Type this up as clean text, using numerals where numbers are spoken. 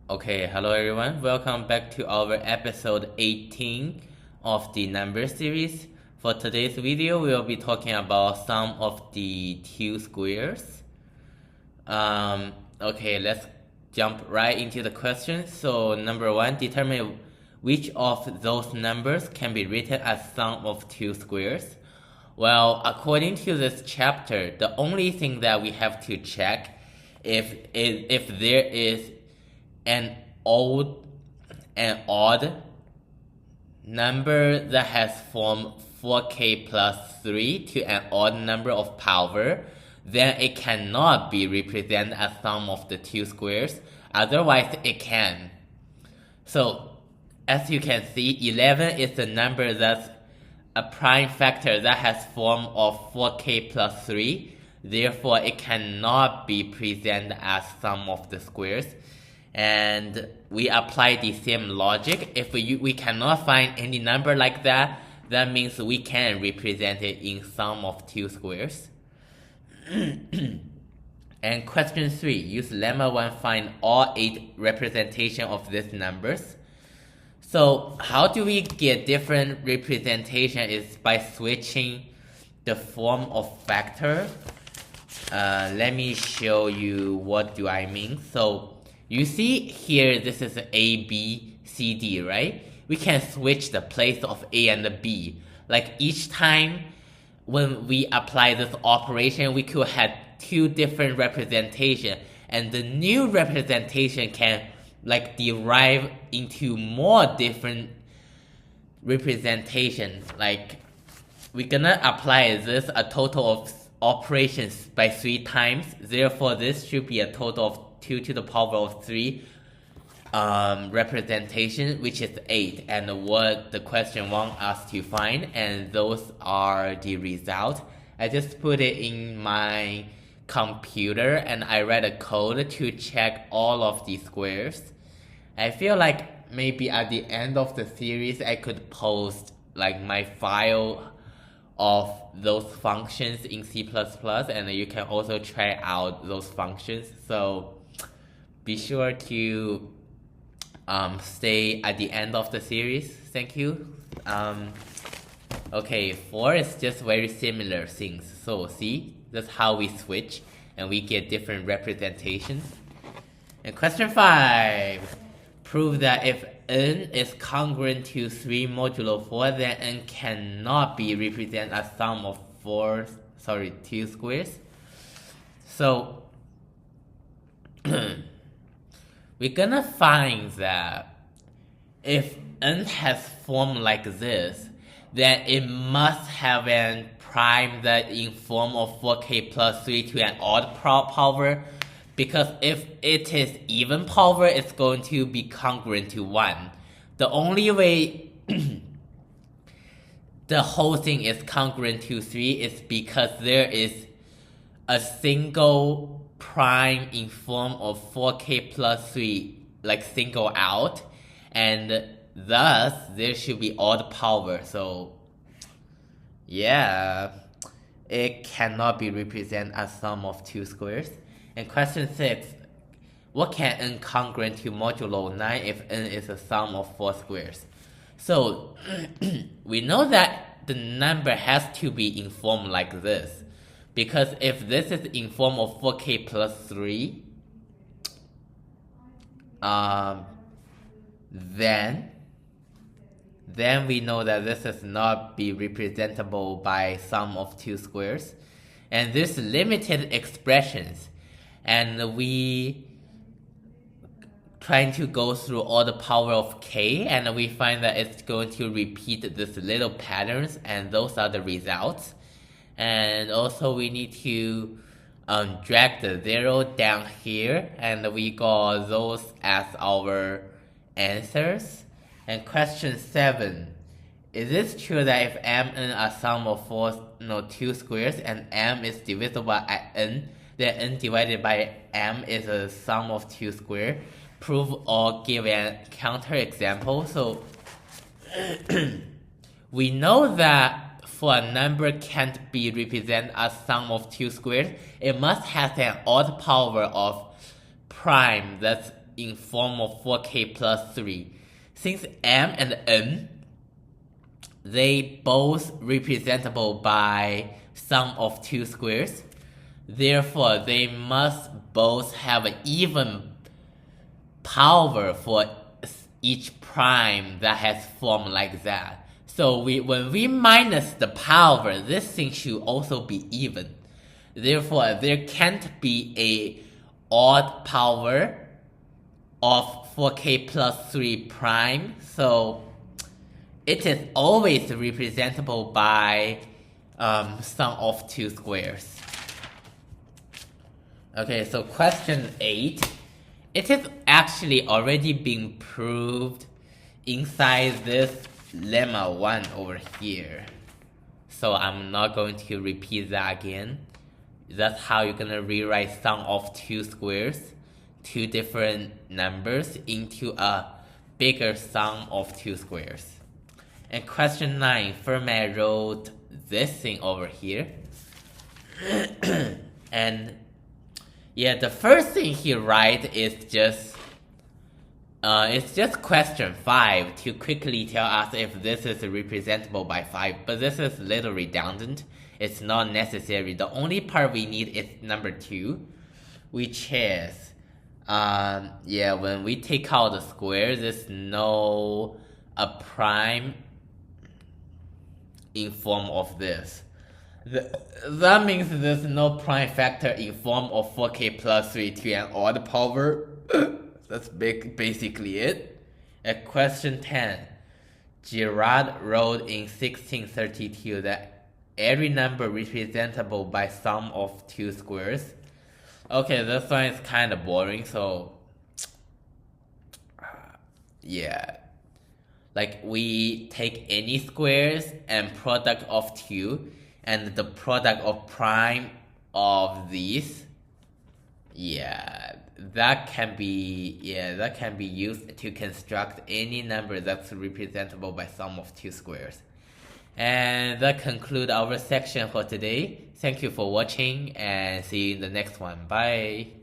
Okay, hello everyone. Welcome back to our episode 18 of the number series. For today's video, we will be talking about some of the two squares. Okay, let's jump right into the question. So, number one, determine which of those numbers can be written as sum of two squares. Well, according to this chapter, the only thing that we have to check if there is an odd number that has form 4k plus 3 to an odd number of power, then it cannot be represented as sum of the two squares. Otherwise, it can. So, as you can see, 11 is the number that's a prime factor that has form of 4k plus 3. Therefore, it cannot be presented as sum of the squares. And we apply the same logic. If we cannot find any number like that, that means we can represent it in sum of two squares. And question 3, use lemma 1, find all 8 representation of these numbers. So how do we get different representation is by switching the form of factor. Let me show you what do I mean. So you see here, this is A, B, C, D, right? We can switch the place of A and the B. Like each time when we apply this operation, we could have 2 different representation, and the new representation can like derive into more different representation. Like we're gonna apply this a total of operations by 3 times. Therefore, this should be a total of 2 to the power of 3 representation, which is 8, and what the question wants us to find, and those are the results. I just put it in my computer and I read a code to check all of the squares. I feel like maybe at the end of the series I could post like my file of those functions in C++, and you can also try out those functions. So be sure to stay at the end of the series. Thank you. Okay, 4 is just very similar things. So see, that's how we switch and we get different representations. And question 5. Prove that if n is congruent to 3 modulo 4, then n cannot be represented as sum of 2 squares. So we're gonna find that if n has form like this, then it must have a prime that in form of 4k plus 3 to an odd power, because if it is even power, it's going to be congruent to 1. The only way the whole thing is congruent to 3 is because there is a single prime in form of 4k plus 3, like single out, and thus there should be odd power. So yeah, it cannot be represented as sum of 2 squares. And question 6, what can n congruent to modulo 9 if n is a sum of 4 squares? So we know that the number has to be in form like this, because if this is in form of 4k plus 3, then we know that this is not be representable by sum of 2 squares. And there's limited expressions, and we trying to go through all the power of k, and we find that it's going to repeat this little patterns, and those are the results. And also we need to drag the 0 down here, and we got those as our answers. And question 7, is it true that if mn are sum of 2 squares and m is divisible by n, then n divided by m is a sum of 2 squares? Prove or give a counter example. So we know that for a number can't be represented as sum of 2 squares, it must have an odd power of prime that's in form of 4k plus 3. Since m and n, they both representable by sum of two squares. Therefore, they must both have an even power for each prime that has form like that. So when we minus the power, this thing should also be even. Therefore, there can't be a odd power of 4k plus 3 prime. So it is always representable by sum of two squares. Okay, so question 8. It is actually already been proved inside this lemma 1 over here. So I'm not going to repeat that again. That's how you're gonna rewrite sum of two squares, two different numbers, into a bigger sum of two squares. And question 9, Fermat wrote this thing over here. And yeah, the first thing he writes is just it's just question 5 to quickly tell us if this is representable by 5, but this is a little redundant. It's not necessary. The only part we need is number 2, which is when we take out the square, there's no a prime in form of this. That means there's no prime factor in form of 4k plus 3 to an odd power. That's basically it. At question 10, Girard wrote in 1632 that every number representable by sum of two squares. Okay, this one is kind of boring, so yeah. Like, we take any squares and product of 2, and the product of prime of these, that can be used to construct any number that's representable by sum of two squares. And that concludes our section for today. Thank you for watching, and see you in the next one. Bye.